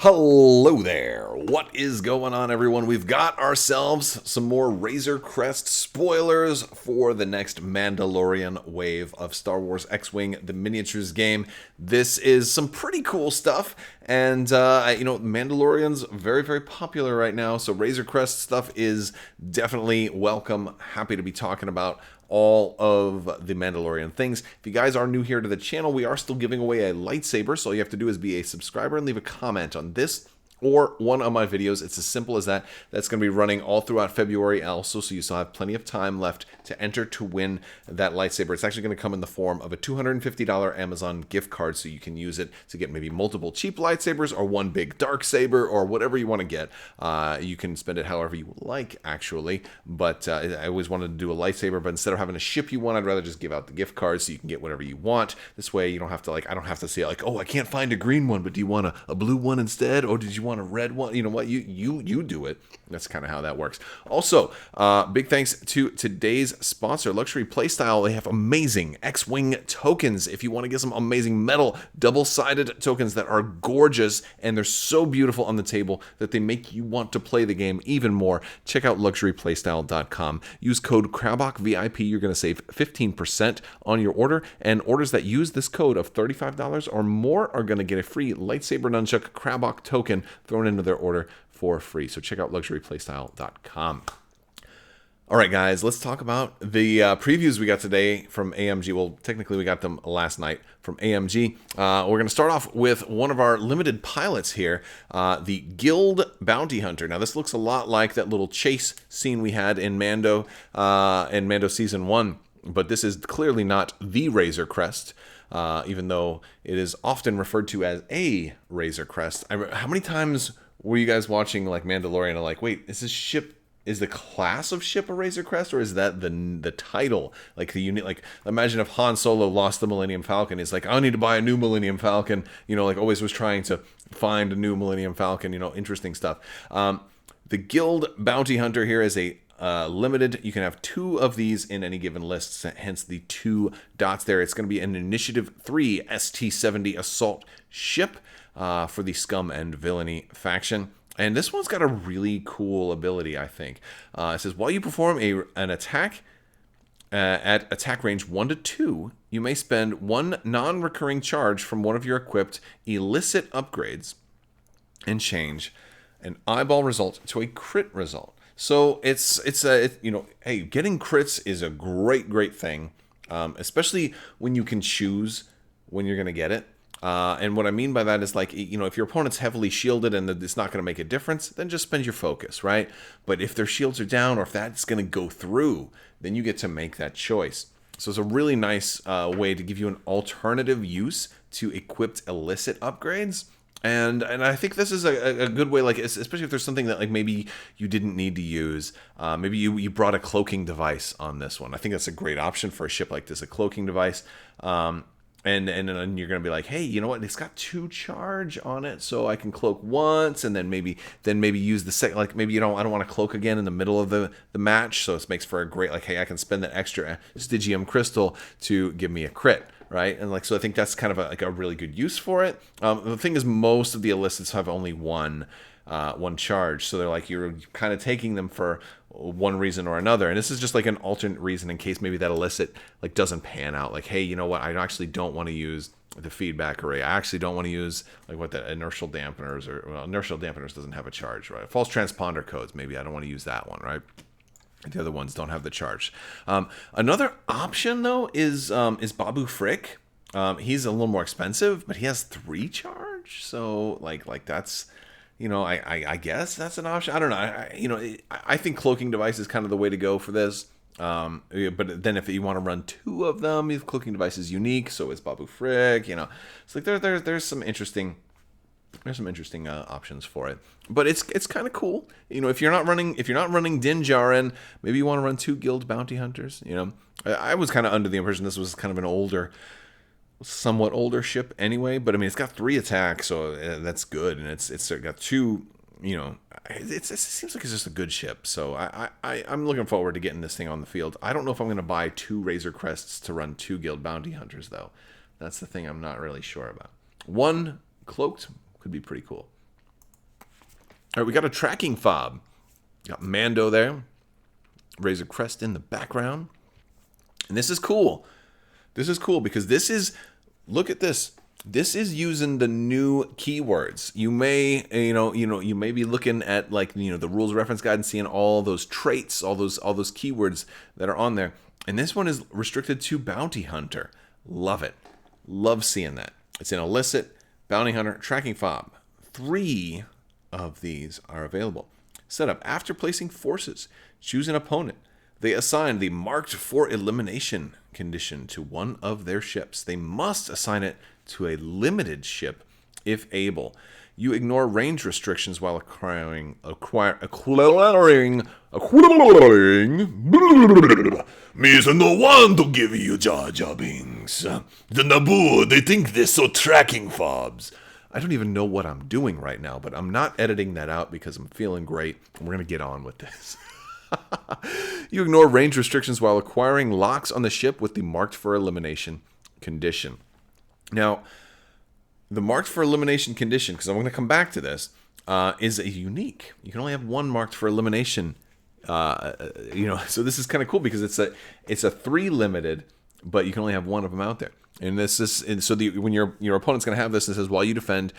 Hello there. What is going on, everyone? We've got ourselves some more Razor Crest spoilers for the next Mandalorian wave of Star Wars X-Wing, the miniatures game. This is some pretty cool stuff, and Mandalorian's very, very popular right now, so Razor Crest stuff is definitely welcome. Happy to be talking about all of the Mandalorian things. If you guys are new here to the channel, we are still giving away a lightsaber, so all you have to do is be a subscriber and leave a comment on this or one of my videos. It's as simple as that. That's going to be running all throughout February also, so you still have plenty of time left to enter to win that lightsaber. It's actually going to come in the form of a $250 Amazon gift card, so you can use it to get maybe multiple cheap lightsabers or one big dark saber or whatever you want to get. You can spend it however you like, actually, but I always wanted to do a lightsaber, but instead of having to ship you one, I'd rather just give out the gift card so you can get whatever you want. This way you don't have to, I don't have to say, oh, I can't find a green one, but do you want a blue one instead, or did you want a red one? You know what, you do it. That's kind of how that works. Also, big thanks to today's sponsor, Luxury Playstyle. They have amazing X-Wing tokens. If you want to get some amazing metal double-sided tokens that are gorgeous, and they're so beautiful on the table that they make you want to play the game even more, check out luxuryplaystyle.com. Use code Crabbok VIP. You're going to save 15% on your order, and orders that use this code of $35 or more are going to get a free lightsaber nunchuck Crabbok token thrown into their order for free. So check out luxuryplaystyle.com. All right, guys, let's talk about the previews we got today from AMG. Well, technically, we got them last night from AMG. We're going to start off with one of our limited pilots here, the Guild Bounty Hunter. Now, this looks a lot like that little chase scene we had in Mando Season 1, but this is clearly not the Razor Crest, even though it is often referred to as a Razor Crest. How many times were you guys watching Mandalorian and wait, is the class of ship a Razor Crest, or is that the title? The unit, imagine if Han Solo lost the Millennium Falcon. He's I need to buy a new Millennium Falcon. Always was trying to find a new Millennium Falcon. Interesting stuff. The Guild Bounty Hunter here is a limited. You can have 2 of these in any given list, hence the 2 dots there. It's going to be an Initiative 3 ST-70 assault ship for the Scum and Villainy faction. And this one's got a really cool ability, I think. It says, while you perform an attack at attack range 1 to 2, you may spend 1 non-recurring charge from one of your equipped illicit upgrades and change an eyeball result to a crit result. So hey, getting crits is a great thing, especially when you can choose when you're going to get it. And what I mean by that is if your opponent's heavily shielded and it's not going to make a difference, then just spend your focus, right? But if their shields are down or if that's going to go through, then you get to make that choice. So it's a really nice way to give you an alternative use to equipped illicit upgrades. And I think this is a good way, especially if there's something that maybe you didn't need to use. Maybe you brought a cloaking device on this one. I think that's a great option for a ship like this, a cloaking device. And then you're going to be hey, you know what? It's got 2 charge on it, so I can cloak once, and then maybe use the second. Maybe I don't want to cloak again in the middle of the match, so it makes for a great hey, I can spend that extra Stygium crystal to give me a crit, right? And so I think that's kind of a really good use for it. The thing is, most of the illicits have only one charge, so they're you're kind of taking them for one reason or another, and this is just an alternate reason in case maybe that illicit doesn't pan out. Hey, you know what, I actually don't want to use the feedback array. I actually don't want to use what the inertial dampeners, inertial dampeners doesn't have a charge, right? False transponder codes, maybe I don't want to use that one, right? The other ones don't have the charge. Another option though is Babu Frick. He's a little more expensive, but he has 3 charge, so that's, I guess that's an option. I don't know. I think cloaking device is kind of the way to go for this. But then if you want to run 2 of them, if cloaking device is unique, so is Babu Frick. It's there's some interesting options for it. But it's kind of cool. If you're not running Din Djarin, maybe you want to run 2 Guild Bounty Hunters. I was kind of under the impression this was kind of an somewhat older ship anyway, but it's got 3 attacks, so that's good, and it's got 2. It seems like it's just a good ship. So I'm looking forward to getting this thing on the field. I don't know if I'm going to buy 2 Razor Crests to run 2 Guild Bounty Hunters though. That's the thing I'm not really sure about. 1 cloaked could be pretty cool. All right, we got a tracking fob. Got Mando there. Razor Crest in the background. And this is cool. This is cool because this is, look at this. This is using the new keywords. You may, you may be looking at like, the rules reference guide and seeing all those traits, all those keywords that are on there. And this one is restricted to Bounty Hunter. Love it. Love seeing that. It's an illicit Bounty Hunter tracking fob. 3 of these are available. Setup. After placing forces, choose an opponent. They assign the marked for elimination condition to one of their ships. They must assign it to a limited ship if able. You ignore range restrictions while acquiring Me is no one to give you Jar Jar Binks. The Naboo, they think they're so tracking fobs. I don't even know what I'm doing right now, but I'm not editing that out because I'm feeling great. We're going to get on with this. You ignore range restrictions while acquiring locks on the ship with the marked for elimination condition. Now, the marked for elimination condition, because I'm going to come back to this, is a unique. You can only have one marked for elimination. So this is kind of cool because it's a 3 limited, but you can only have one of them out there. And this is when your opponent's going to have this, it says while you defend,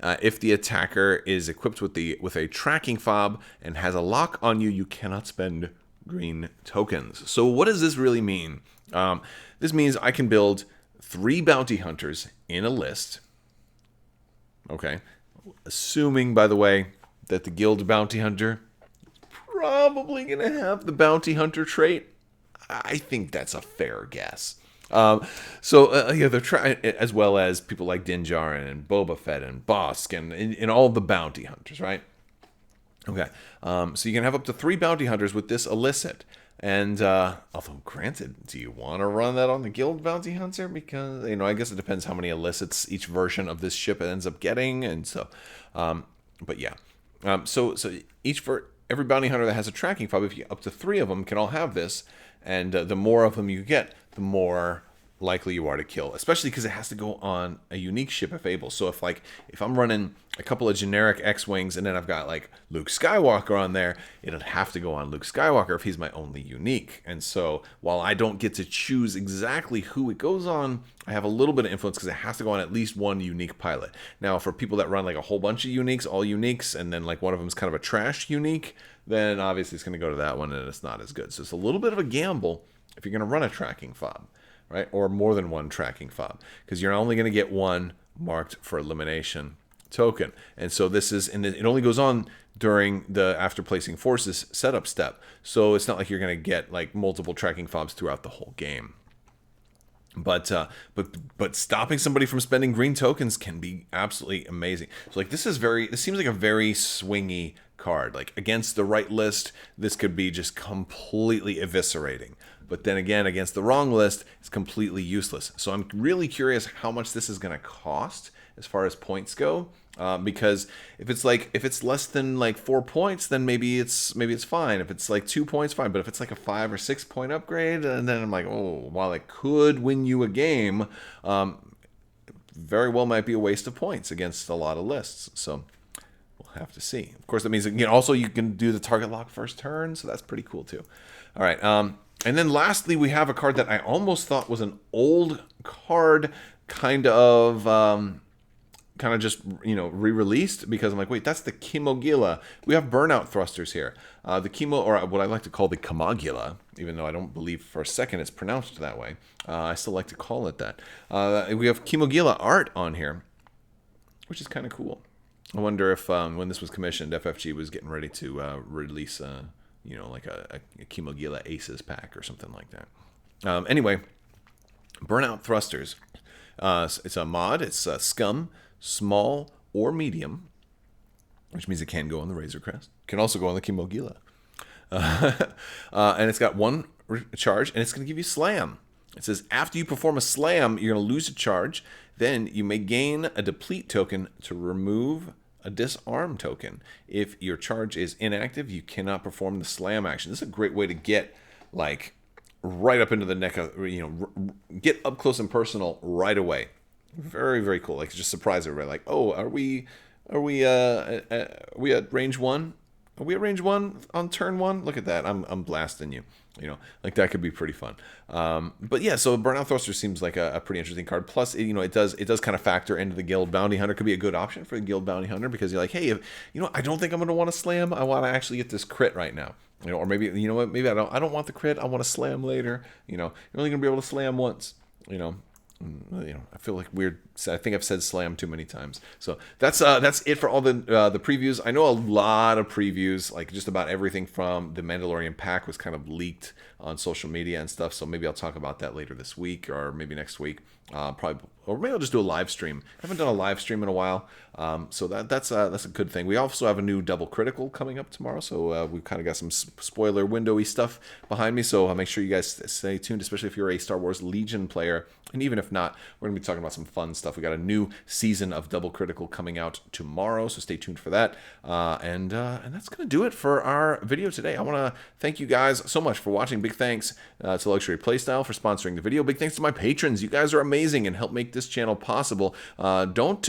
if the attacker is equipped with a tracking fob and has a lock on you, you cannot spend green tokens. So what does this really mean? This means I can build 3 bounty hunters in a list. Okay, assuming by the way that the guild bounty hunter is probably going to have the bounty hunter trait. I think that's a fair guess. They're trying, as well as people like Din Djarin and Boba Fett and Bosk and all the bounty hunters, right? Okay, so you can have up to 3 bounty hunters with this illicit. And although granted, do you want to run that on the guild bounty hunter? Because I guess it depends how many illicits each version of this ship ends up getting, and so, but yeah, so every bounty hunter that has a tracking fob, if you up to 3 of them can all have this, and the more of them you get, the more likely you are to kill, especially because it has to go on a unique ship if able. So if I'm running a couple of generic X-Wings and then I've got like Luke Skywalker on there, it'll have to go on Luke Skywalker if he's my only unique. And so while I don't get to choose exactly who it goes on, I have a little bit of influence because it has to go on at least one unique pilot. Now for people that run like a whole bunch of uniques, all uniques, and then like one of them is kind of a trash unique, then obviously it's going to go to that one and it's not as good. So it's a little bit of a gamble if you're going to run a tracking fob, right? Or more than one tracking fob, because you're only going to get one marked for elimination token. And so it only goes on during the after placing forces setup step. So it's not like you're going to get like multiple tracking fobs throughout the whole game. But stopping somebody from spending green tokens can be absolutely amazing. So like this seems like a very swingy card. Like against the right list, this could be just completely eviscerating. But then again, against the wrong list, it's completely useless. So I'm really curious how much this is going to cost as far as points go. Because if it's less than like 4 points, then maybe it's fine. If it's like 2 points, fine. But if it's like a 5 or 6 point upgrade, and then I'm like, oh, while it could win you a game, very well might be a waste of points against a lot of lists. So we'll have to see. Of course, that means also you can do the target lock first turn, so that's pretty cool too. All right. And then lastly, we have a card that I almost thought was an old card, kind of just re-released, because I'm like, wait, that's the Kimogila. We have Burnout Thrusters here. The Kimo, or what I like to call the Kamagila, even though I don't believe for a second it's pronounced that way. I still like to call it that. We have Kimogila art on here, which is kind of cool. I wonder if when this was commissioned, FFG was getting ready to release like a Kimogila Aces pack or something like that. Anyway, Burnout Thrusters. It's a mod. It's Scum, small or medium, which means it can go on the Razor Crest. It can also go on the Kimogila. And it's got 1 charge, and it's going to give you Slam. It says, after you perform a Slam, you're going to lose a charge. Then you may gain a deplete token to remove a disarm token. If your charge is inactive, you cannot perform the Slam action. This is a great way to get like right up into the neck of, get up close and personal right away. Very, very cool. Like just surprise everybody. Like, oh, are we Are we at range 1? Are we at range 1 on turn 1? Look at that. I'm blasting you. You know, like that could be pretty fun. But yeah, so Burnout Thrusters seems like a pretty interesting card. Plus, you know, it does kind of factor into the Guild Bounty Hunter. Could be a good option for the Guild Bounty Hunter because you're like, hey, you know, I don't think I'm going to want to slam. I want to actually get this crit right now. You know, or maybe, you know what, maybe I don't want the crit. I want to slam later. You know, you're only going to be able to slam once. You know, I feel like weird. I think I've said slam too many times. So that's it for all the previews. I know a lot of previews, like just about everything from the Mandalorian pack was kind of leaked on social media and stuff. So maybe I'll talk about that later this week or maybe next week. Probably, or maybe I'll just do a live stream. I haven't done a live stream in a while, so that's a good thing. We also have a new double critical coming up tomorrow, so we've kind of got some spoiler windowy stuff behind me. So make sure you guys stay tuned, especially if you're a Star Wars Legion player, and even if not, we're gonna be talking about some fun stuff. We got a new season of Double Critical coming out tomorrow, so stay tuned for that. And that's gonna do it for our video today. I want to thank you guys so much for watching. Big thanks to Luxury Playstyle for sponsoring the video. Big thanks to my patrons. You guys are amazing and help make this channel possible. Don't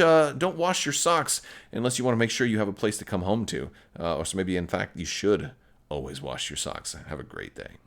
wash your socks unless you want to make sure you have a place to come home to. Or so maybe in fact you should always wash your socks. Have a great day.